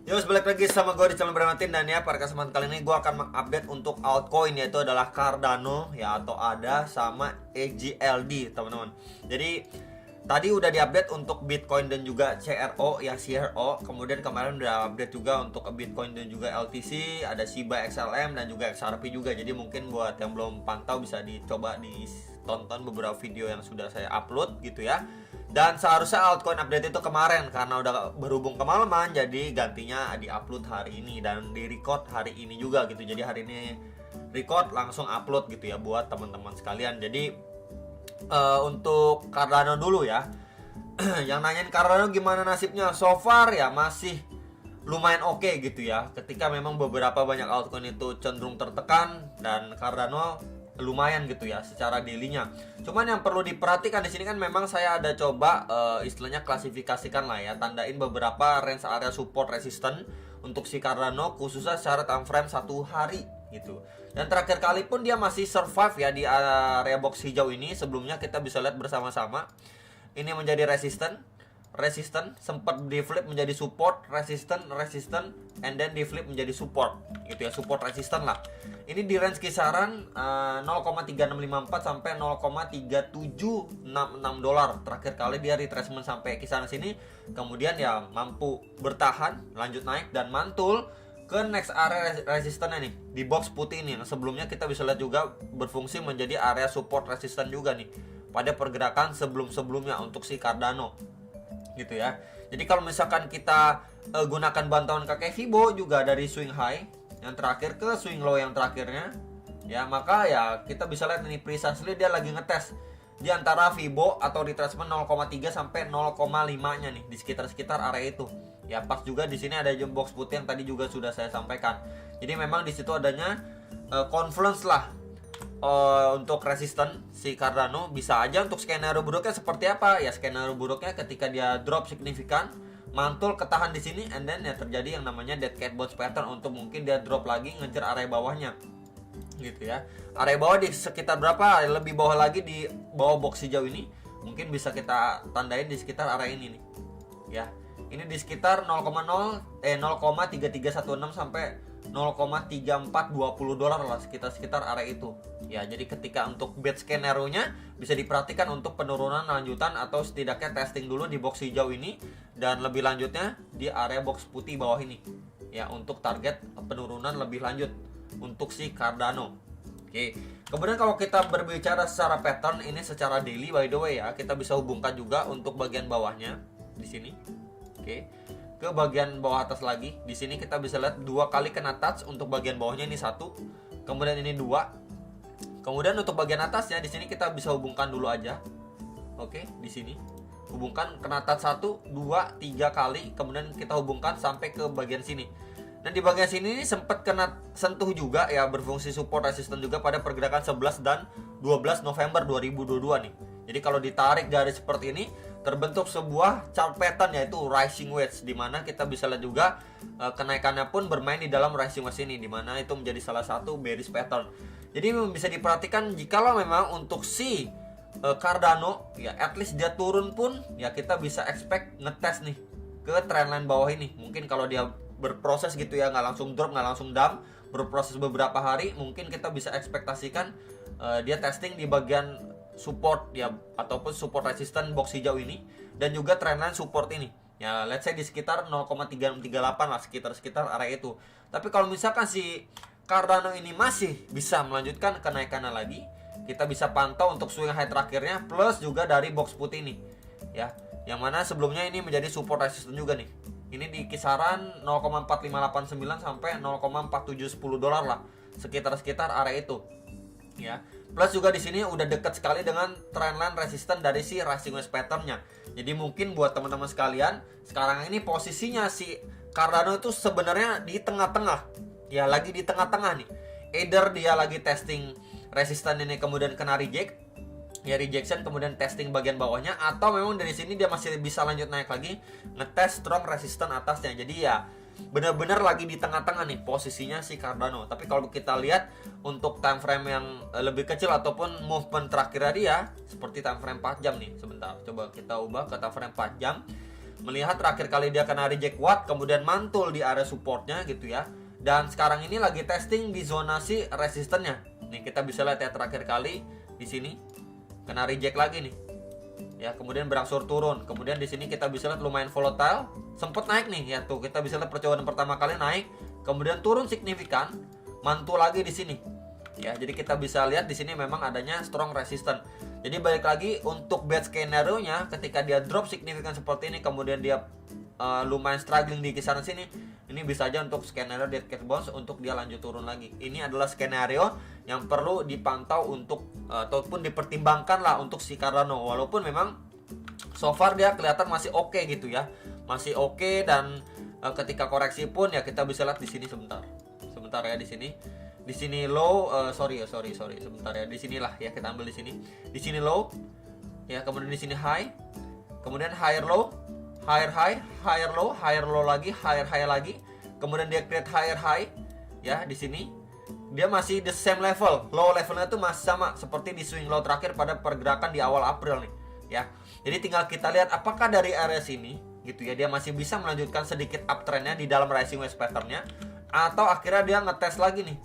Yo, balik lagi sama gue di channel Bermatin. Dan ya, pada kesempatan kali ini gue akan mengupdate untuk altcoin, yaitu adalah Cardano ya, atau ADA sama EGLD teman-teman. Jadi tadi udah diupdate untuk Bitcoin dan juga CRO ya, CRO. Kemudian kemarin udah update juga untuk Bitcoin dan juga LTC, ada Shiba XLM dan juga XRP juga. Jadi mungkin buat yang belum pantau bisa dicoba ditonton beberapa video yang sudah saya upload gitu ya. Dan seharusnya altcoin update itu kemarin, karena udah berhubung kemalaman jadi gantinya di-upload hari ini dan di-record hari ini juga gitu. Jadi hari ini record langsung upload gitu ya buat teman-teman sekalian. Jadi untuk Cardano dulu ya. Yang nanyain Cardano gimana nasibnya, so far ya masih lumayan oke gitu ya. Ketika memang beberapa banyak altcoin itu cenderung tertekan, dan Cardano lumayan gitu ya secara daily-nya. Cuman yang perlu diperhatikan di sini kan memang saya ada coba istilahnya klasifikasikan lah ya, tandain beberapa range area support resisten untuk si Cardano khususnya secara time frame 1 hari gitu. Dan terakhir kali pun dia masih survive ya di area box hijau ini. Sebelumnya kita bisa lihat bersama-sama. Ini menjadi resisten, sempat di flip menjadi support, resisten, and then di flip menjadi support gitu ya, support resisten lah. Ini di range kisaran 0,3654 sampai 0,3766 dolar. Terakhir kali dia retracement sampai kisaran sini, kemudian ya mampu bertahan, lanjut naik dan mantul ke next area resistannya nih di box putih ini, yang sebelumnya kita bisa lihat juga berfungsi menjadi area support resisten juga nih pada pergerakan sebelum-sebelumnya untuk si Cardano gitu ya. Jadi kalau misalkan kita gunakan bantuan kakek Fibo juga dari swing high yang terakhir ke swing low yang terakhirnya ya, maka ya kita bisa lihat ini precisely dia lagi ngetes di antara Fibo atau retracement 0,3 sampai 0,5 nya nih, di sekitar area itu. Ya pas juga di sini ada jam box putih yang tadi juga sudah saya sampaikan. Jadi memang di situ adanya confluence lah untuk resisten si Cardano. Bisa aja untuk skenario buruknya seperti apa ya, skenario buruknya ketika dia drop signifikan, mantul ketahan di sini, and then ya terjadi yang namanya dead cat bounce pattern untuk mungkin dia drop lagi ngejar area bawahnya gitu ya. Area bawah di sekitar berapa, lebih bawah lagi di bawah box hijau ini mungkin bisa kita tandain di sekitar area ini nih ya. Ini di sekitar 0,3316 sampai 0,3420 dolar lah, sekitar area itu ya. Jadi ketika untuk bad skenario-nya bisa diperhatikan untuk penurunan lanjutan atau setidaknya testing dulu di box hijau ini, dan lebih lanjutnya di area box putih bawah ini ya, untuk target penurunan lebih lanjut untuk si Cardano. Oke. Kemudian kalau kita berbicara secara pattern ini secara daily by the way ya, kita bisa hubungkan juga untuk bagian bawahnya di sini. Oke. Ke bagian bawah atas lagi. Di sini kita bisa lihat 2 kali kena touch untuk bagian bawahnya, ini 1. Kemudian ini 2. Kemudian untuk bagian atasnya di sini kita bisa hubungkan dulu aja. Oke, di sini. Hubungkan kena touch 1, 2, 3 kali, kemudian kita hubungkan sampai ke bagian sini. Dan di bagian sini ini sempat kena sentuh juga ya, berfungsi support resisten juga pada pergerakan 11 dan 12 November 2022 nih. Jadi kalau ditarik garis seperti ini, terbentuk sebuah chart pattern yaitu rising wedge, di mana kita bisa lihat juga kenaikannya pun bermain di dalam rising wedge ini, di mana itu menjadi salah satu bearish pattern. Jadi bisa diperhatikan jikalau memang untuk si Cardano ya at least dia turun pun ya, kita bisa expect ngetes nih ke trendline bawah ini. Mungkin kalau dia berproses gitu ya, nggak langsung drop, nggak langsung dump, berproses beberapa hari, mungkin kita bisa ekspektasikan dia testing di bagian support ya, ataupun support resisten box hijau ini, dan juga trendline support ini ya, let's say di sekitar 0,3638 lah, sekitar area itu. Tapi kalau misalkan si Cardano ini masih bisa melanjutkan kenaikannya lagi, kita bisa pantau untuk swing high terakhirnya plus juga dari box putih ini ya, yang mana sebelumnya ini menjadi support resisten juga nih. Ini di kisaran 0,4589 sampai 0,4710 dolar lah, sekitar area itu ya. Plus juga di sini udah dekat sekali dengan trendline resisten dari si rising wedge pattern-nya. Jadi mungkin buat teman-teman sekalian, sekarang ini posisinya si Cardano itu sebenarnya di tengah-tengah. Ya lagi di tengah-tengah nih. Either dia lagi testing resisten ini kemudian kena reject, ya rejection, kemudian testing bagian bawahnya, atau memang dari sini dia masih bisa lanjut naik lagi, ngetes strong resisten atasnya. Jadi ya benar-benar lagi di tengah-tengah nih posisinya si Cardano. Tapi kalau kita lihat untuk time frame yang lebih kecil ataupun movement terakhir dia seperti time frame 4 jam nih. Sebentar, coba kita ubah ke time frame 4 jam. melihat terakhir kali dia kena reject kuat, kemudian mantul di area supportnya gitu ya. Dan sekarang ini lagi testing di zonasi resistennya. Nih kita bisa lihat ya terakhir kali di sini kena reject lagi nih. Ya, kemudian berangsur turun. Kemudian di sini kita bisa lihat lumayan volatile, sempat naik nih ya tuh. Kita bisa lihat percobaan pertama kali naik, kemudian turun signifikan, mantul lagi di sini. Ya, jadi kita bisa lihat di sini memang adanya strong resistance. Jadi balik lagi untuk bad skenario-nya ketika dia drop signifikan seperti ini, kemudian dia lumayan struggling di kisaran sini, ini bisa aja untuk skenario dead cat bounce untuk dia lanjut turun lagi. Ini adalah skenario yang perlu dipantau untuk ataupun dipertimbangkan lah untuk si Cardano. Walaupun memang so far dia kelihatan masih oke gitu ya, masih oke. Dan ketika koreksi pun ya kita bisa lihat di sini sebentar ya, di sini low, sorry sebentar ya, di sinilah ya kita ambil di sini low ya, kemudian di sini high, kemudian higher low, higher high, higher low lagi, higher high lagi, kemudian dia create higher high ya. Di sini dia masih the same level, low levelnya tuh masih sama seperti di swing low terakhir pada pergerakan di awal April nih ya. Jadi tinggal kita lihat apakah dari area sini gitu ya dia masih bisa melanjutkan sedikit uptrendnya di dalam rising wedge patternnya, atau akhirnya dia ngetes lagi nih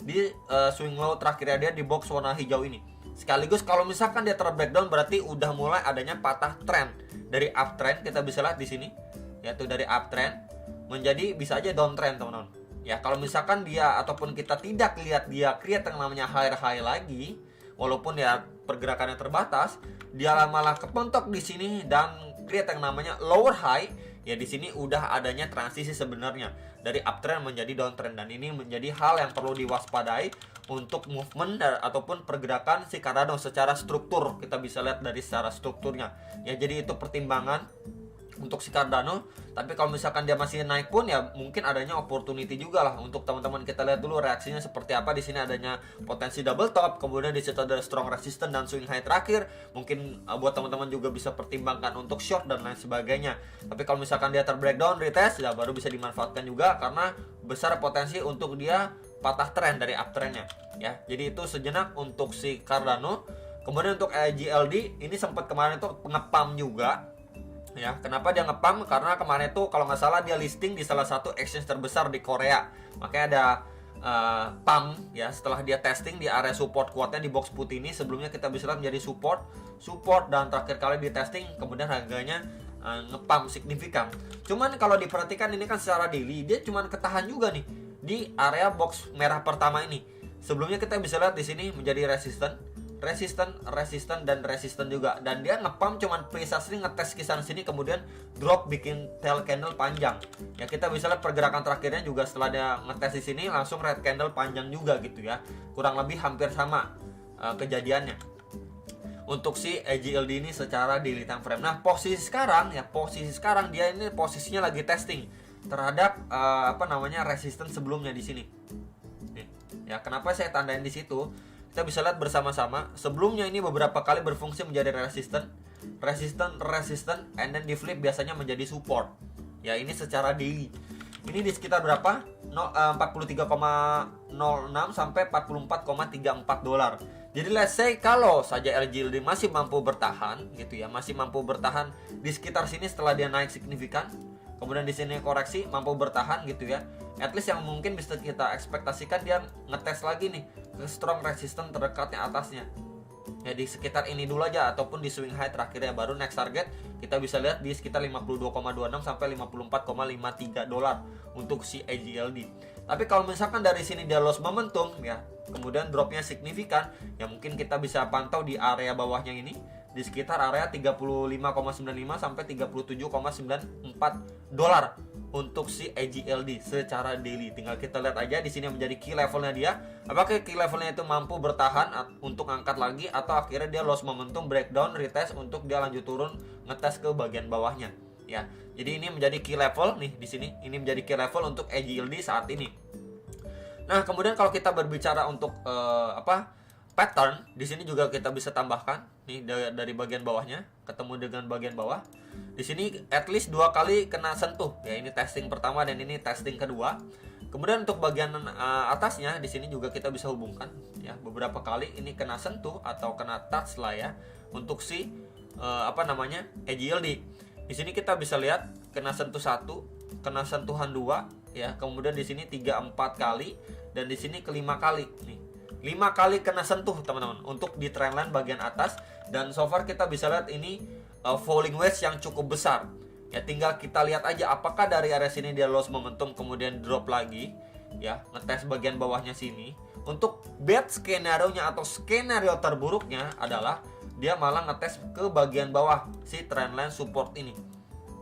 di swing low terakhirnya dia di box warna hijau ini. Sekaligus kalau misalkan dia terbreakdown berarti udah mulai adanya patah trend dari uptrend. Kita bisa lihat di sini yaitu dari uptrend menjadi bisa aja downtrend teman-teman. Ya kalau misalkan dia ataupun kita tidak lihat dia create yang namanya higher high lagi, walaupun ya pergerakannya terbatas, dia malah kepentok di sini dan create yang namanya lower high. Ya di sini udah adanya transisi sebenarnya dari uptrend menjadi downtrend, dan ini menjadi hal yang perlu diwaspadai untuk movement ataupun pergerakan si Cardano secara struktur. Kita bisa lihat dari secara strukturnya. Ya jadi itu pertimbangan untuk si Cardano. Tapi kalau misalkan dia masih naik pun ya mungkin adanya opportunity juga lah untuk teman-teman. Kita lihat dulu reaksinya seperti apa. Di sini adanya potensi double top, kemudian di situ ada strong resistance dan swing high terakhir. Mungkin buat teman-teman juga bisa pertimbangkan untuk short dan lain sebagainya. Tapi kalau misalkan dia terbreakdown retest ya baru bisa dimanfaatkan juga karena besar potensi untuk dia patah trend dari uptrendnya ya. Jadi itu sejenak untuk si Cardano. Kemudian untuk AGLD ini sempat kemarin itu ngepam juga ya. Kenapa dia ngepam? Karena kemarin itu kalau nggak salah dia listing di salah satu exchange terbesar di Korea, makanya ada pump ya setelah dia testing di area support kuatnya di box putih ini. Sebelumnya kita bisa lihat menjadi support dan terakhir kali di testing kemudian harganya ngepam signifikan. Cuman kalau diperhatikan ini kan secara daily dia cuman ketahan juga nih di area box merah pertama ini. Sebelumnya kita bisa lihat di sini menjadi resisten juga, dan dia ngepump cuman precisely ngetes kisaran sini kemudian drop bikin tail candle panjang. Ya kita bisa lihat pergerakan terakhirnya juga setelah dia ngetes di sini langsung red candle panjang juga gitu ya. Kurang lebih hampir sama kejadiannya untuk si AGLD ini secara daily time frame. Nah, posisi sekarang dia ini posisinya lagi testing terhadap resistance sebelumnya di sini. Nih, ya kenapa saya tandain di situ? Kita bisa lihat bersama-sama. Sebelumnya ini beberapa kali berfungsi menjadi resistance, and then di flip biasanya menjadi support. Ya ini secara daily. Ini di sekitar berapa? 43,06 sampai 44,34 dolar. Jadi let's say kalau saja AGLD masih mampu bertahan gitu ya, masih mampu bertahan di sekitar sini setelah dia naik signifikan, kemudian di sini koreksi mampu bertahan gitu ya. At least yang mungkin bisa kita ekspektasikan dia ngetes lagi nih ke strong resistance terdekatnya atasnya. Ya di sekitar ini dulu aja ataupun di swing high terakhirnya, baru next target kita bisa lihat di sekitar 52,26 sampai 54,53 dolar untuk si AGLD. Tapi kalau misalkan dari sini dia loss momentum ya, kemudian dropnya signifikan, ya mungkin kita bisa pantau di area bawahnya ini di sekitar area 35,95 sampai 37,94 dolar untuk si AGLD secara daily. Tinggal kita lihat aja di sini menjadi key levelnya dia. Apakah key levelnya itu mampu bertahan untuk angkat lagi atau akhirnya dia loss momentum, breakdown, retest untuk dia lanjut turun ngetes ke bagian bawahnya. Ya, jadi ini menjadi key level nih di sini. Ini menjadi key level untuk AGLD saat ini. Nah, kemudian kalau kita berbicara untuk pattern, di sini juga kita bisa tambahkan nih dari bagian bawahnya ketemu dengan bagian bawah. Di sini at least 2 kali kena sentuh. Ya, ini testing pertama dan ini testing kedua. Kemudian untuk bagian atasnya di sini juga kita bisa hubungkan ya, beberapa kali ini kena sentuh atau kena touch lah ya untuk si AGLD. Di sini kita bisa lihat kena sentuh 1, kena sentuhan 2 ya. Kemudian di sini 3 4 kali dan di sini kelima kali nih. 5 kali kena sentuh teman-teman untuk di trendline bagian atas, dan so far kita bisa lihat ini falling wedge yang cukup besar. Ya tinggal kita lihat aja apakah dari area sini dia loss momentum kemudian drop lagi ya, ngetes bagian bawahnya sini. Untuk bad skenario-nya atau skenario terburuknya adalah dia malah ngetes ke bagian bawah si trendline support ini.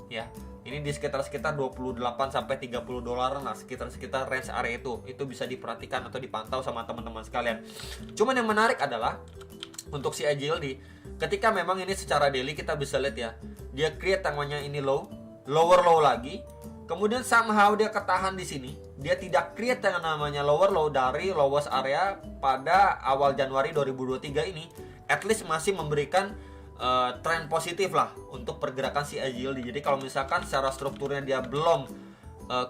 Ya, ini di sekitar 28 sampai 30 dolar, nah sekitar range area itu bisa diperhatikan atau dipantau sama teman-teman sekalian. Cuman yang menarik adalah untuk si AJLD, ketika memang ini secara daily kita bisa lihat ya, dia create namanya ini lower low lagi, kemudian somehow dia ketahan di sini. Dia tidak create yang namanya lower low dari lowest area pada awal Januari 2023 ini. At least masih memberikan tren positif lah untuk pergerakan si AJLD. Jadi kalau misalkan secara strukturnya dia belum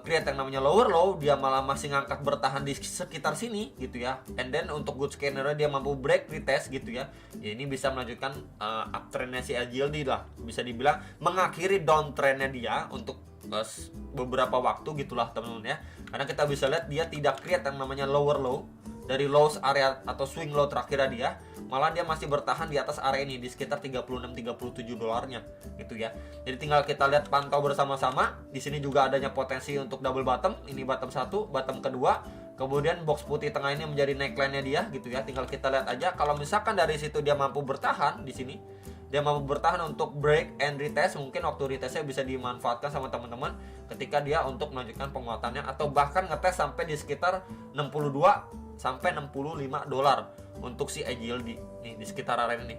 create yang namanya lower low, dia malah masih ngangkat bertahan di sekitar sini gitu ya. And then untuk good scanner dia mampu break retest gitu ya. Ya ini bisa melanjutkan uptrendnya si AJLD lah. Bisa dibilang mengakhiri downtrendnya dia untuk beberapa waktu gitulah teman-teman ya. Karena kita bisa lihat dia tidak create yang namanya lower low dari lows area atau swing low terakhir dia, malah dia masih bertahan di atas area ini di sekitar 36-37 dolarnya gitu ya. Jadi tinggal kita lihat pantau bersama-sama. Di sini juga adanya potensi untuk double bottom. Ini bottom 1, bottom kedua. Kemudian box putih tengah ini menjadi neckline-nya dia gitu ya. Tinggal kita lihat aja kalau misalkan dari situ dia mampu bertahan di sini. Dia mampu bertahan untuk break and retest, mungkin waktu retestnya bisa dimanfaatkan sama teman-teman ketika dia untuk melanjutkan penguatannya atau bahkan ngetes sampai di sekitar 62 sampai 65 dolar untuk si AJLD nih di sekitar area ini.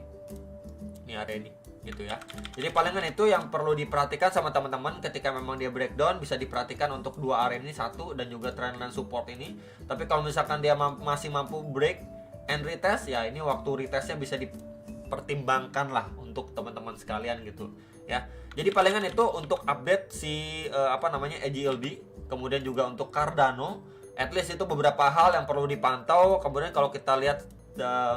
Ini area ini gitu ya. Jadi palingan itu yang perlu diperhatikan sama teman-teman ketika memang dia breakdown, bisa diperhatikan untuk dua area ini, satu dan juga trendline support ini. Tapi kalau misalkan dia masih mampu break and retest ya, ini waktu retestnya bisa dipertimbangkan lah untuk teman-teman sekalian gitu ya. Jadi palingan itu untuk update si AJLD, kemudian juga untuk Cardano. At least itu beberapa hal yang perlu dipantau. Kemudian kalau kita lihat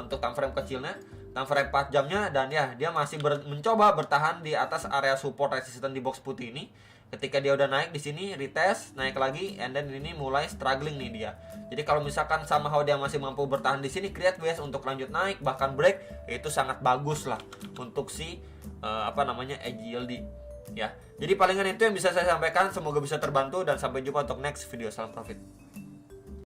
untuk time frame kecilnya, time frame 4 jamnya, dan ya dia masih mencoba bertahan di atas area support resisten di box putih ini. Ketika dia udah naik di sini, retest, naik lagi, and then ini mulai struggling nih dia. Jadi kalau misalkan somehow dia masih mampu bertahan di sini, create base untuk lanjut naik bahkan break, itu sangat bagus lah untuk si AJLD ya. Jadi palingan itu yang bisa saya sampaikan, semoga bisa terbantu dan sampai jumpa untuk next video. Salam profit.